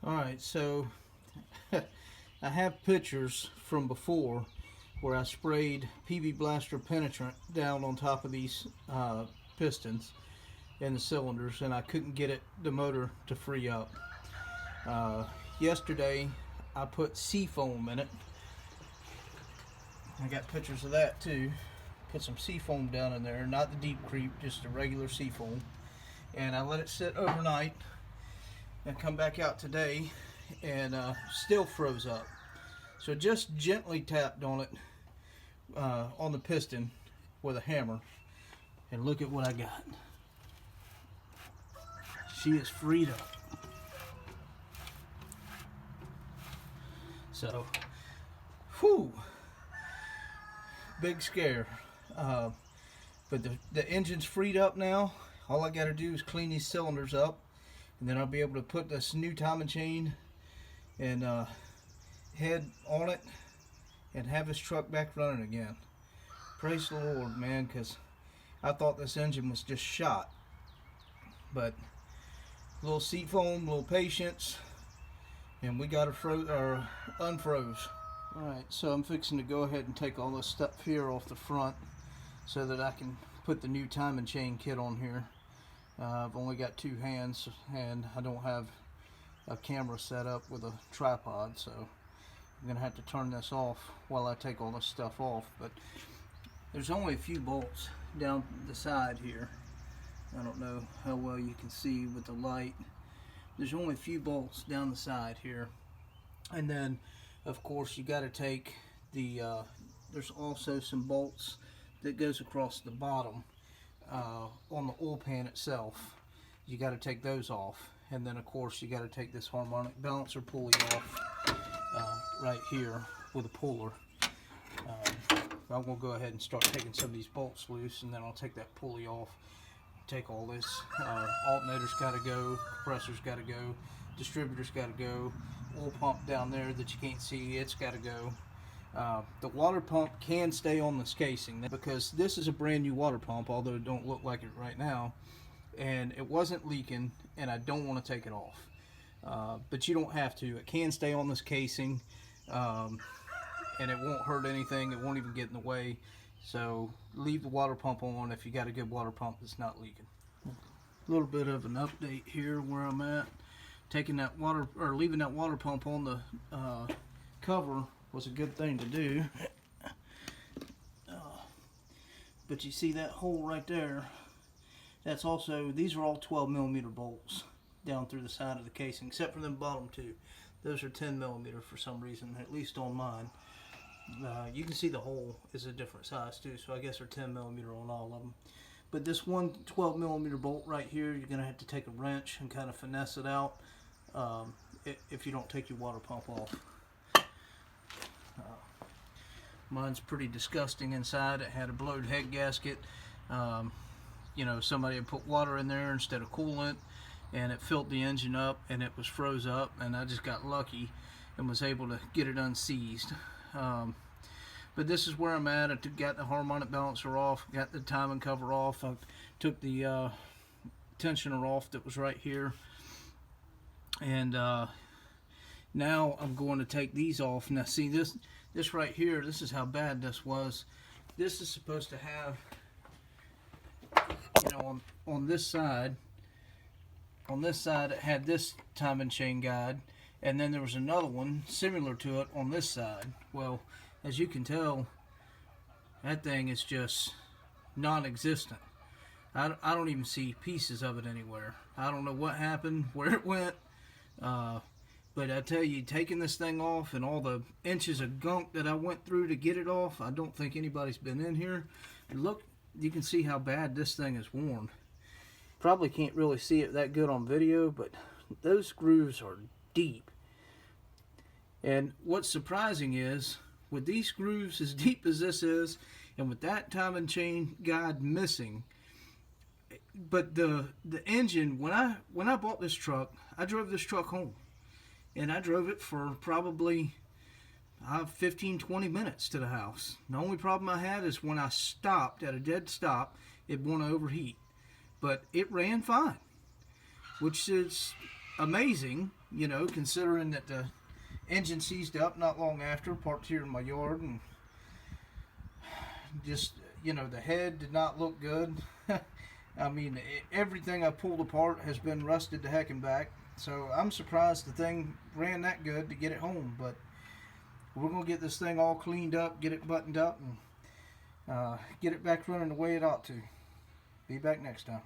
Alright, so I have pictures from before where I sprayed PB Blaster penetrant down on top of these pistons and the cylinders, and I couldn't get the motor to free up. Yesterday I put seafoam in it. I got pictures of that too. Put some seafoam down in there, not the deep creep, just a regular seafoam, and I let it sit overnight and come back out today, and still froze up. So just gently tapped on it on the piston with a hammer, and look at what I got. She is freed up. So, whew, big scare. But the engine's freed up now. All I got to do is clean these cylinders up, and then I'll be able to put this new timing chain and head on it and have this truck back running again. Praise the Lord, man, because I thought this engine was just shot. But a little seat foam, a little patience, and we got it unfroze. Alright, so I'm fixing to go ahead and take all this stuff here off the front so that I can put the new timing chain kit on here. I've only got two hands and I don't have a camera set up with a tripod, so I'm gonna have to turn this off while I take all this stuff off. But there's only a few bolts down the side here. I don't know how well you can see with the light. There's only a few bolts down the side here, and then of course you got to take the there's also some bolts that goes across the bottom on the oil pan itself. You got to take those off, and then of course you got to take this harmonic balancer pulley off right here with a puller. I'm going to go ahead and start taking some of these bolts loose, and then I'll take that pulley off, take all this. Alternator's got to go, compressor's got to go, distributor's got to go, oil pump down there that you can't see, it's got to go. The water pump can stay on this casing because this is a brand new water pump, although it don't look like it right now, and it wasn't leaking, and I don't want to take it off. But you don't have to. It can stay on this casing, and it won't hurt anything. It won't even get in the way. So leave the water pump on if you got a good water pump that's not leaking. A little bit of an update here where I'm at. Taking that water, or leaving that water pump on the cover was a good thing to do. But you see that hole right there? That's also, these are all 12mm bolts down through the side of the casing, except for them bottom two. Those are 10mm for some reason, at least on mine. You can see the hole is a different size too, so I guess they're 10mm on all of them. But this one 12mm bolt right here, you're going to have to take a wrench and kind of finesse it out if you don't take your water pump off. Mine's pretty disgusting inside. It had a blowed head gasket. You know, somebody had put water in there instead of coolant, and it filled the engine up, and it was froze up, and I just got lucky and was able to get it unseized. But this is where I'm at. I got the harmonic balancer off, got the timing cover off. I took the tensioner off that was right here, and now I'm going to take these off. Now see this right here, this is how bad this was. This is supposed to have, you know, on this side it had this timing chain guide, and then there was another one similar to it on this side. Well, as you can tell, that thing is just non-existent. I don't even see pieces of it anywhere. I don't know what happened, where it went, but I tell you, taking this thing off and all the inches of gunk that I went through to get it off, I don't think anybody's been in here. Look, you can see how bad this thing is worn. Probably can't really see it that good on video, but those grooves are deep. And what's surprising is, with these grooves as deep as this is, and with that timing chain guide missing, but the engine, when I bought this truck, I drove this truck home, and I drove it for probably 15-20 minutes to the house. The only problem I had is when I stopped at a dead stop, it wanted to overheat, but it ran fine, which is amazing, you know, considering that the engine seized up not long after, parked here in my yard, and just, you know, the head did not look good. I mean, everything I pulled apart has been rusted to heck and back. So I'm surprised the thing ran that good to get it home. But we're going to get this thing all cleaned up, get it buttoned up, and get it back running the way it ought to. Be back next time.